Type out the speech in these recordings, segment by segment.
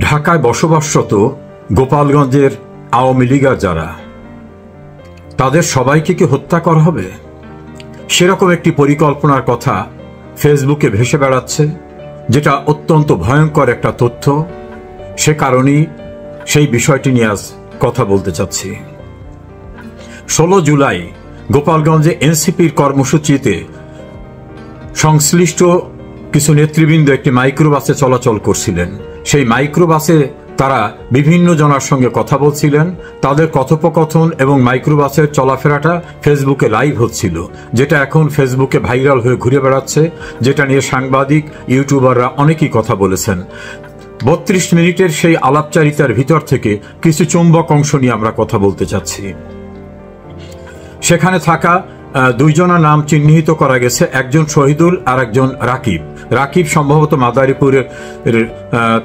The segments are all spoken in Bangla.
ঢাকায় বসবাসরত গোপালগঞ্জের আওয়ামী লীগার যারা, তাদের সবাইকে কি হত্যা করা হবে? সেরকম একটি পরিকল্পনার কথা ফেসবুকে ভেসে বেড়াচ্ছে, যেটা অত্যন্ত ভয়ঙ্কর একটা তথ্য। সে কারণেই সেই বিষয়টি নিয়ে আজ কথা বলতে চাচ্ছি। 16 জুলাই গোপালগঞ্জে এনসিপির কর্মসূচিতে সংশ্লিষ্ট কিছু নেতৃবৃন্দ একটি মাইক্রোবাসে চলাচল করছিলেন। সেই মাইক্রোবাসে তারা বিভিন্ন জনের সঙ্গে কথা বলছিলেন। তাদের কথোপকথন এবং মাইক্রোবাসের চলাফেরাটা ফেসবুকে লাইভ হচ্ছিল, যেটা এখন ফেসবুকে ভাইরাল হয়ে ঘুরে বেড়াচ্ছে, যেটা নিয়ে সাংবাদিক ইউটিউবাররা অনেকেই কথা বলেছেন। 32 মিনিটের সেই আলাপচারিতার ভিতর থেকে কিছু চুম্বক অংশ নিয়ে আমরা কথা বলতে চাচ্ছি। সেখানে থাকা দুইজনের নাম চিহ্নিত করা গেছে, একজন শহীদুল আর একজন রাকিব। রাকিব সম্ভবত মাদারীপুরের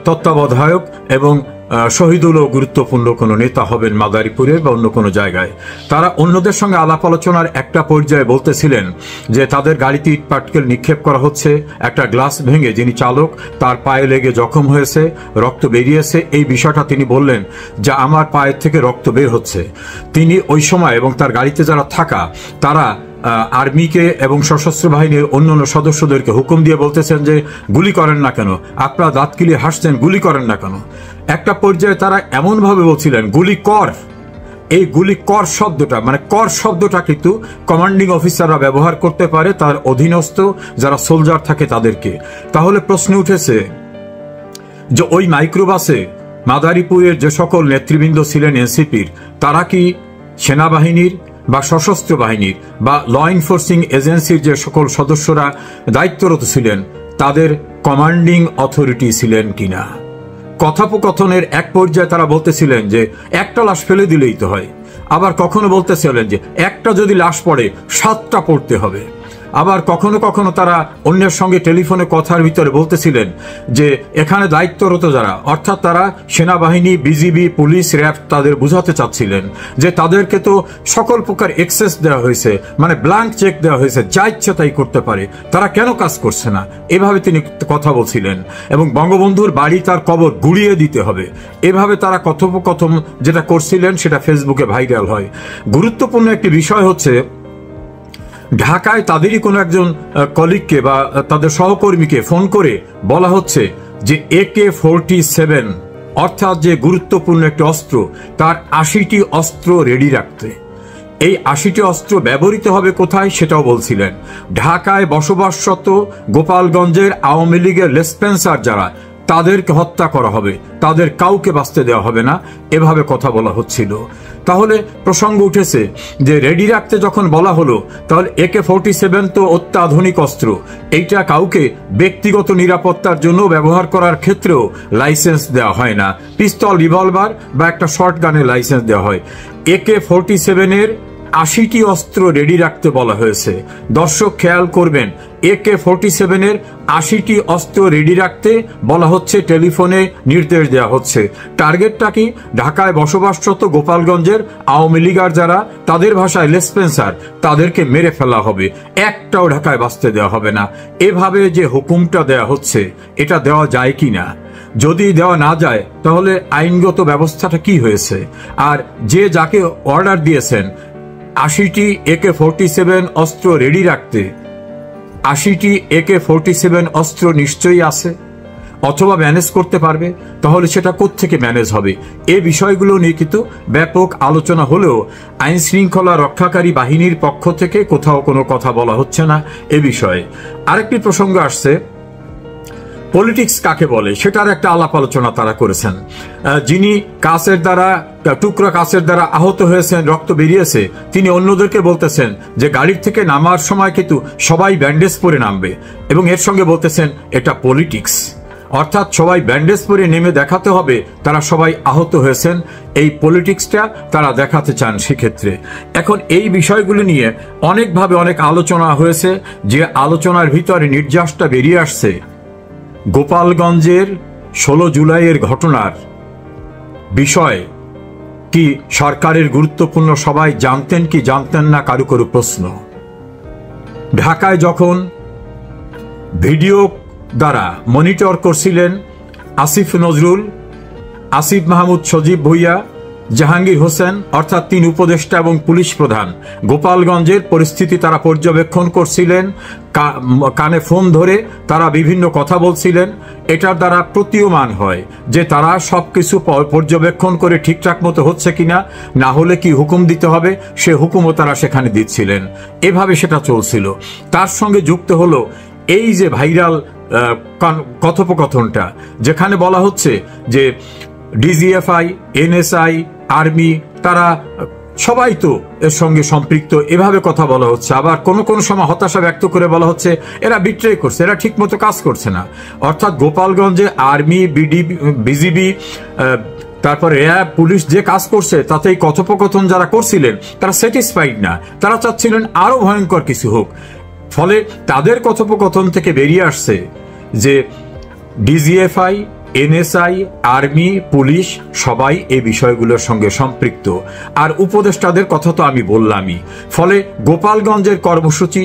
তত্ত্বাবধায়ক এবং শহীদুলও গুরুত্বপূর্ণ কোনো নেতা হবেন মাদারীপুরের বা অন্য কোনো জায়গায়। তারা অন্যদের সঙ্গে আলাপ আলোচনার একটা পর্যায়ে বলতেছিলেন যে তাদের গাড়িতে ইট পাটকেল নিক্ষেপ করা হচ্ছে, একটা গ্লাস ভেঙে যিনি চালক তার পায়ে লেগে জখম হয়েছে, রক্ত বেরিয়েছে। এই বিষয়টা তিনি বললেন যে আমার পায়ের থেকে রক্ত বের হচ্ছে। তিনি ওই সময় এবং তার গাড়িতে যারা থাকা তারা আর্মিকে এবং সশস্ত্র বাহিনীর অন্যান্য সদস্যদেরকে হুকুম দিয়ে বলতেছেন যে গুলি করেন না কেন, আপনারা দাঁত কিলিয়ে হাসছেন, গুলি করেন না কেন। একটা পর্যায়ে তারা এমনভাবে বলছিলেন গুলি কর। এই গুলি কর শব্দটা, মানে কর শব্দটা কিন্তু কমান্ডিং অফিসাররা ব্যবহার করতে পারে তার অধীনস্থ যারা সোলজার থাকে তাদেরকে। তাহলে প্রশ্ন উঠেছে যে ওই মাইক্রোবাসে মাদারীপুরের যে সকল নেতৃবৃন্দ ছিলেন এনসিপির, তারা কি সেনাবাহিনীর বা সশস্ত্র বাহিনীর বা ল এনফোর্সিং এজেন্সির যে সকল সদস্যরা দায়িত্বরত ছিলেন তাদের কমান্ডিং অথরিটি ছিলেন কিনা? কথোপকথনের এক পর্যায়ে তারা বলতেছিলেন যে একটা লাশ ফেলে দিলেই তো হয়, আবার কখনো বলতেছিলেন যে একটা যদি লাশ পড়ে 7টা পড়তে হবে। আবার কখনো কখনো তারা অন্যের সঙ্গে টেলিফোনে কথার ভিতরে বলতেছিলেন যে এখানে দায়িত্বরত যারা, অর্থাৎ তারা সেনাবাহিনী, বিজিবি, পুলিশ, র্যাব, তাদের বুঝাতে চাচ্ছিলেন যে তাদেরকে তো সকল প্রকার এক্সেস দেওয়া হয়েছে, মানে ব্ল্যাঙ্ক চেক দেওয়া হয়েছে, যা ইচ্ছা তাই করতে পারে, তারা কেন কাজ করছে না? এভাবে তিনি কথা বলছিলেন। এবং বঙ্গবন্ধুর বাড়ি তার কবর গুড়িয়ে দিতে হবে, এভাবে তারা কথোপকথন যেটা করছিলেন সেটা ফেসবুকে ভাইরাল হয়। গুরুত্বপূর্ণ একটি বিষয় হচ্ছে ঢাকায় তাদেরই কোনো একজন কলিগকে বা তাদের সহকর্মীকে ফোন করে বলা হচ্ছে যে AK-47 অর্থাৎ যে গুরুত্বপূর্ণ একটি অস্ত্র, তার 80টি অস্ত্র রেডি রাখতে। এই 80টি অস্ত্র ব্যবহৃত হবে কোথায় সেটাও বলছিলেন। ঢাকায় বসবাসরত গোপালগঞ্জের আওয়ামী লীগের লেসপেন্সার যারা, তাদেরকে হত্যা করা হবে, তাদের কাউকে বাঁচতে দেওয়া হবে না, এভাবে কথা বলা হচ্ছিল। তাহলে প্রসঙ্গ উঠেছে যে রেডি রাখতে যখন বলা হলো, তাহলে AK-47 তো অত্যাধুনিক অস্ত্র, এইটা কাউকে ব্যক্তিগত নিরাপত্তার জন্য ব্যবহার করার ক্ষেত্রেও লাইসেন্স দেওয়া হয় না। পিস্তল, রিভলভার বা একটা শর্ট গানের লাইসেন্স দেওয়া হয়। AK-47 80টি অস্ত্র রেডি রাখতে বলা হয়েছে। দর্শক খেয়াল করবেন, AK-47 80টি অস্ত্র রেডি রাখতে বলা হচ্ছে, টেলিফোনে নির্দেশ দেওয়া হচ্ছে। টার্গেটটা কি? ঢাকায় বসবাসরত গোপালগঞ্জের আওয়ামী লীগার যারা, তাদের ভাষায় লেসপেন্সার, তাদেরকে মেরে ফেলা হবে, একটাও ঢাকায় বাঁচতে দেওয়া হবে না। এভাবে যে হুকুমটা দেওয়া হচ্ছে, এটা দেওয়া যায় কি না? যদি দেওয়া না যায় তাহলে আইনগত ব্যবস্থাটা কি হয়েছে? আর যে যাকে অর্ডার দিয়েছেন 80টি AK-47 অস্ত্র রেডি রাখতে, 80টি AK-47 অস্ত্র নিশ্চয়ই আছে অথবা ম্যানেজ করতে পারবে, তাহলে সেটা কোত্থেকে ম্যানেজ হবে? এই বিষয়গুলো নিয়ে কিন্তু ব্যাপক আলোচনা হলেও আইন শৃঙ্খলা রক্ষাকারী বাহিনীর পক্ষ থেকে কোথাও কোনো কথা বলা হচ্ছে না এ বিষয়ে। আরেকটি প্রসঙ্গ আসছে, পলিটিক্স কাকে বলে সেটার একটা আলাপ আলোচনা তারা করেছেন। যিনি কাছের দ্বারা, টুকরা কাছের দ্বারা আহত হয়েছেন, রক্ত বেরিয়েছে, তিনি অন্যদেরকে বলতেছেন যে গাড়ির থেকে নামার সময় কিন্তু সবাই ব্যান্ডেজ পরে নামবে, এবং এর সঙ্গে বলতেছেন এটা পলিটিক্স, অর্থাৎ সবাই ব্যান্ডেজ পরে নেমে দেখাতে হবে তারা সবাই আহত হয়েছেন। এই পলিটিক্সটা তারা দেখাতে চান সেক্ষেত্রে। এখন এই বিষয়গুলো নিয়ে অনেকভাবে অনেক আলোচনা হয়েছে, যে আলোচনার ভিতরে নির্যাসটা বেরিয়ে আসছে গোপালগঞ্জের 16 জুলাইয়ের ঘটনার বিষয় কি সরকারের গুরুত্বপূর্ণ সবাই জানতেন কি জানতেন না, কারো কারো প্রশ্ন। ঢাকায় যখন ভিডিও দ্বারা মনিটর করছিলেন আসিফ নজরুল আসিফ মাহমুদ সজীব ভুইয়া, জাহাঙ্গীর হোসেন অর্থাৎ 3 উপদেষ্টা এবং পুলিশ প্রধান গোপালগঞ্জের পরিস্থিতি তারা পর্যবেক্ষণ করছিলেন। কানে ফোন ধরে তারা বিভিন্ন কথা বলছিলেন। এটার দ্বারা প্রতীয়মান হয় যে তারা সবকিছু পর্যবেক্ষণ করে ঠিকঠাক মতো হচ্ছে কিনা, না হলে কি হুকুম দিতে হবে সে হুকুমও তারা সেখানে দিচ্ছিলেন। এভাবে সেটা চলছিল। তার সঙ্গে যুক্ত হলো এই যে ভাইরাল কথোপকথনটা, যেখানে বলা হচ্ছে যে ডিজিএফআই, এনএসআই, আর্মি তারা সবাই তো এর সঙ্গে সম্পৃক্ত, এভাবে কথা বলা হচ্ছে। আবার কোন কোন সময় হতাশা ব্যক্ত করে বলা হচ্ছে এরা বিট্রে করছে, এরা ঠিক মতো কাজ করছে না। অর্থাৎ গোপালগঞ্জে আর্মি, বিজিবি, তারপরে র্যাব, পুলিশ যে কাজ করছে তাতে এই কথোপকথন যারা করছিলেন তারা স্যাটিসফাইড না, তারা চাচ্ছিলেন আরো ভয়ঙ্কর কিছু হোক। ফলে তাদের কথোপকথন থেকে বেরিয়ে আসছে যে ডিজিএফআই, এনএসআই, আর্মি, পুলিশ সবাই এই বিষয়গুলোর সঙ্গে সম্পৃক্ত। আর উপদেষ্টাদের কথা তো আমি বললামই। ফলে গোপালগঞ্জের কর্মসূচি,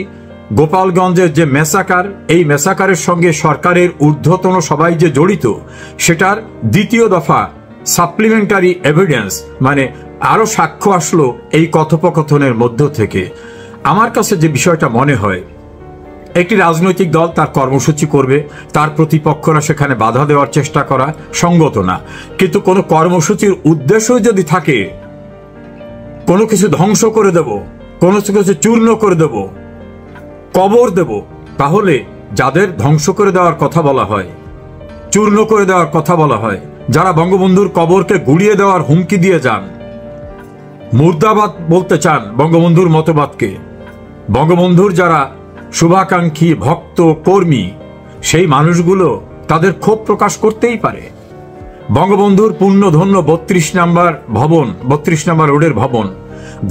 গোপালগঞ্জের যে মেসাকার, এই মেসাকারের সঙ্গে সরকারের ঊর্ধ্বতন সবাই যে জড়িত, সেটার দ্বিতীয় দফা সাপ্লিমেন্টারি এভিডেন্স, মানে আরো সাক্ষ্য আসলো এই কথোপকথনের মধ্য থেকে। আমার কাছে যে বিষয়টা মনে হয়, একটি রাজনৈতিক দল তার কর্মসূচি করবে, তার প্রতিপক্ষরা সেখানে বাধা দেওয়ার চেষ্টা করা সঙ্গত না। কিন্তু কোনো কর্মসূচির উদ্দেশ্য যদি থাকে কোনো কিছু ধ্বংস করে দেব, কোনো কিছু চূর্ণ করে দেব, কবর দেব, তাহলে যাদের ধ্বংস করে দেওয়ার কথা বলা হয়, চূর্ণ করে দেওয়ার কথা বলা হয়, যারা বঙ্গবন্ধুর কবরকে গুড়িয়ে দেওয়ার হুমকি দিয়ে যান, মুর্দাবাদ বলতে চান বঙ্গবন্ধুর মতবাদকে, বঙ্গবন্ধুর যারা শুভাকাঙ্ক্ষী, ভক্ত, কর্মী, সেই মানুষগুলো তাদের ক্ষোভ প্রকাশ করতেই পারে। বঙ্গবন্ধুর পুণ্যধন্য 32 নম্বর ভবন, 32 নম্বর রোডের ভবন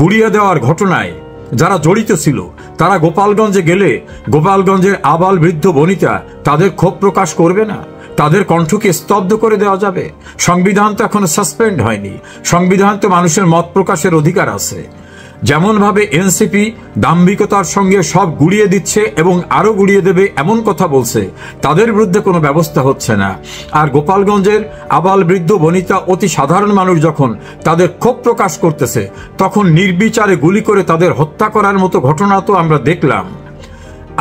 গুড়িয়ে দেওয়ার ঘটনায় যারা জড়িত ছিল তারা গোপালগঞ্জে গেলে গোপালগঞ্জের আবাল বৃদ্ধ বনিতা তাদের ক্ষোভ প্রকাশ করবে না? তাদের কণ্ঠকে স্তব্ধ করে দেওয়া যাবে? সংবিধান তো এখনো সাসপেন্ড হয়নি। সংবিধান তো মানুষের মত প্রকাশের অধিকার আছে। যেমন ভাবে এনসিপি দাম্ভিকতার সঙ্গে সব গুড়িয়ে দিচ্ছে এবং আরো গুড়িয়ে দেবে এমন কথা বলছে, তাদের বিরুদ্ধে কোনো ব্যবস্থা হচ্ছে না। আর গোপালগঞ্জের আবাল বৃদ্ধ বনিতা অতি সাধারণ মানুষ যখন তাদের ক্ষোভ প্রকাশ করতেছে, তখন নির্বিচারে গুলি করে তাদের হত্যা করার মতো ঘটনা তো আমরা দেখলাম।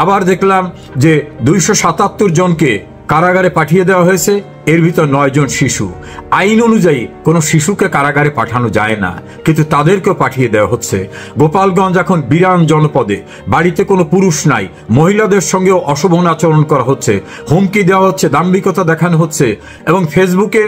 আবার দেখলাম যে 277 জনকে কারাগারে পাঠিয়ে দেওয়া হয়েছে, এর ভিতর 9 জন শিশু। আইন অনুযায়ী কোনো শিশুকে কারাগারে পাঠানো যায় না, কিন্তু তাদেরকেও পাঠিয়ে দেওয়া হচ্ছে। গোপালগঞ্জ এখন বিরান জনপদে, বাড়িতে কোনো পুরুষ নাই, মহিলাদের সঙ্গেও অশোভন আচরণ করা হচ্ছে, হুমকি দেওয়া হচ্ছে, দাম্ভিকতা দেখানো হচ্ছে। এবং ফেসবুকে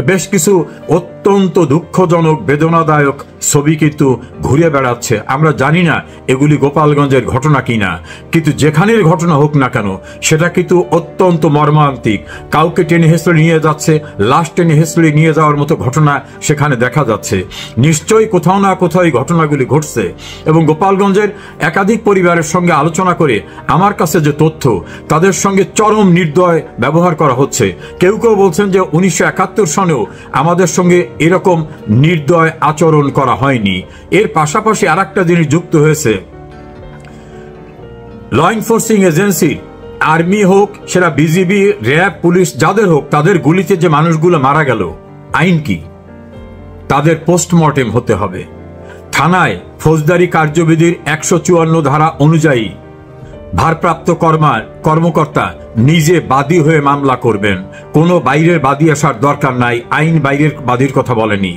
বেশ কিছু অত্যন্ত দুঃখজনক, বেদনাদায়ক ছবি কিন্তু ঘুরে বেড়াচ্ছে। আমরা জানি না এগুলি গোপালগঞ্জের ঘটনা কিনা, কিন্তু যেখানের ঘটনা হোক না কেন সেটা কিন্তু অত্যন্ত মর্মান্তিক। কাউকে টেনে হেসড়ে নিয়ে যাচ্ছে, লাশ টেনে হেসড়ে নিয়ে যাওয়ার মতো ঘটনা সেখানে দেখা যাচ্ছে। নিশ্চয়ই কোথাও না কোথাও এই ঘটনাগুলি ঘটছে। এবং গোপালগঞ্জের একাধিক পরিবারের সঙ্গে আলোচনা করে আমার কাছে যে তথ্য, তাদের সঙ্গে চরম নির্দয় ব্যবহার করা হচ্ছে। কেউ কেউ বলছেন যে 1971 সনেও আমাদের সঙ্গে এরকম নির্দয় আচরণ করা হয়নি। এর পাশাপাশি আরেকটা জিনিস যুক্ত হয়েছে, ল এনফোর্সিং এজেন্সি, আর্মি হোক, সেটা বিজিবি, র্যাব, পুলিশ, যাদের হোক, তাদের গুলিতে যে মানুষগুলো মারা গেল, আইন কি? তাদের পোস্টমর্টেম হতে হবে। থানায় ফৌজদারি কার্যবিধির 154 ধারা অনুযায়ী ভারপ্রাপ্ত কর্মকর্তা নিজে বাদী হয়ে মামলা করবেন। কোনো বাইরের বাদী আসার দরকার নাই। আইন বাইরের বাদীর কথা বলেনি।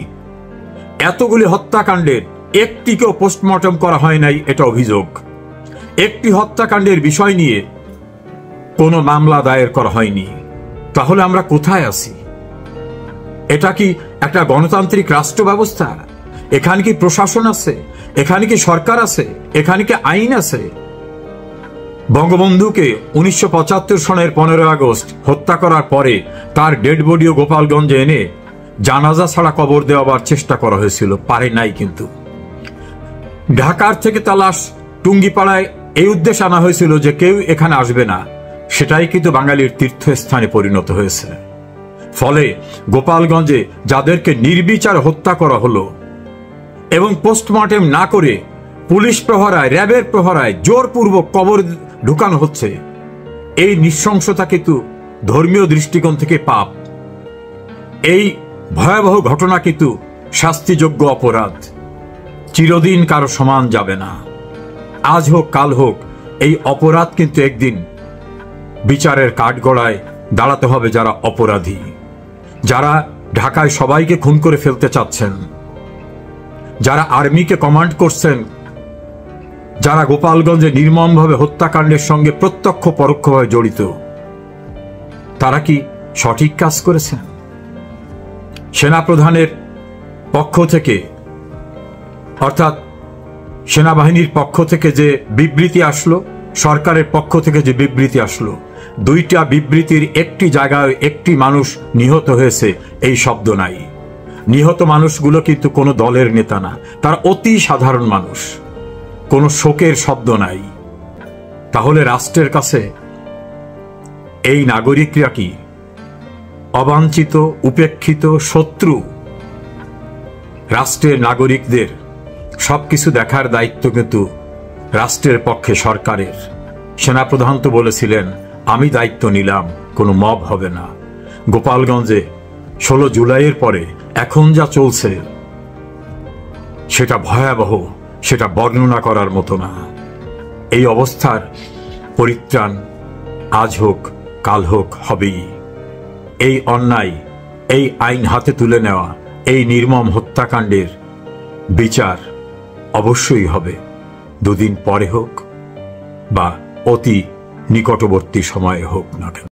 এতগুলি হত্যাকাণ্ডের একটিকেও পোস্টমর্টম করা হয় নাই, এটা অভিযোগ। একটি হত্যাকাণ্ডের বিষয় নিয়ে কোনো মামলা দায়ের করা হয়নি। তাহলে আমরা কোথায় আছি? এটা কি একটা গণতান্ত্রিক রাষ্ট্র ব্যবস্থা? এখানে কি প্রশাসন আছে? এখানে কি সরকার আছে? এখানে কি আইন আছে? বঙ্গবন্ধুকে 1975 সনের 15 আগস্ট হত্যা করার পরে তার ডেড বডিও গোপালগঞ্জে এনে জানাজা ছাড়া কবর দেওয়ার চেষ্টা করা হয়েছিল, পারে নাই। কিন্তু ঢাকার থেকে তালাশ টুঙ্গিপাড়ায় এই উদ্দেশ্যে আনা হয়েছিল যে কেউ এখানে আসবে না, সেটাই কিন্তু বাঙালির তীর্থস্থানে পরিণত হয়েছে। ফলে গোপালগঞ্জে যাদেরকে নির্বিচার হত্যা করা হলো এবং পোস্টমর্টেম না করে পুলিশ প্রহরায়, র্যাবের প্রহরায় জোরপূর্বক কবর ঢুকানো হচ্ছে, এই নৃশংসতা কিন্তু ধর্মীয় দৃষ্টিকোণ থেকে পাপ। এই ভয়াবহ ঘটনা, কিন্তু শাস্তিযোগ্য অপরাধ, চিরদিন কারো সমান যাবে না। আজ হোক কাল হোক এই অপরাধ কিন্তু একদিন বিচারের কাঠগড়ায় দাঁড়াতে হবে। যারা অপরাধী, যারা ঢাকায় সবাইকে খুন করে ফেলতে চাচ্ছেন, যারা আর্মিকে কমান্ড করছেন, যারা গোপালগঞ্জে নির্মমভাবে হত্যাকাণ্ডের সঙ্গে প্রত্যক্ষ পরোক্ষভাবে জড়িত, তারা কি সঠিক কাজ করেছেন? সেনাপ্রধানের পক্ষ থেকে, অর্থাৎ সেনাবাহিনীর পক্ষ থেকে যে বিবৃতি আসলো, সরকারের পক্ষ থেকে যে বিবৃতি আসলো, দুইটা বিবৃতির একটি জায়গায় একটি মানুষ নিহত হয়েছে এই শব্দ নাই। নিহত মানুষগুলো কিন্তু কোনো দলের নেতা না, তারা অতি সাধারণ মানুষ, কোনো শোকের শব্দ নাই। তাহলে রাষ্ট্রের কাছে এই নাগরিকরা কি অবাঞ্ছিত, উপেক্ষিত, শত্রু? রাষ্ট্রের নাগরিকদের সবকিছু দেখার দায়িত্ব কিন্তু রাষ্ট্রের পক্ষে সরকারের। সেনাপ্রধান তো বলেছিলেন, আমি দায়িত্ব নিলাম, কোনো মব হবে না। গোপালগঞ্জে 16 জুলাইয়ের পরে এখন যা চলছে সেটা ভয়াবহ, সেটা বর্ণনা করার মতো না। এই অবস্থার পরিত্রাণ আজ হোক কাল হোক হবেই। এই অন্যায়, এই আইন হাতে তুলে নেওয়া, এই নির্মম হত্যাকাণ্ডের বিচার অবশ্যই হবে, দুদিন পরে হোক বা অতি নিকটবর্তী সময়ে হোক না কেন।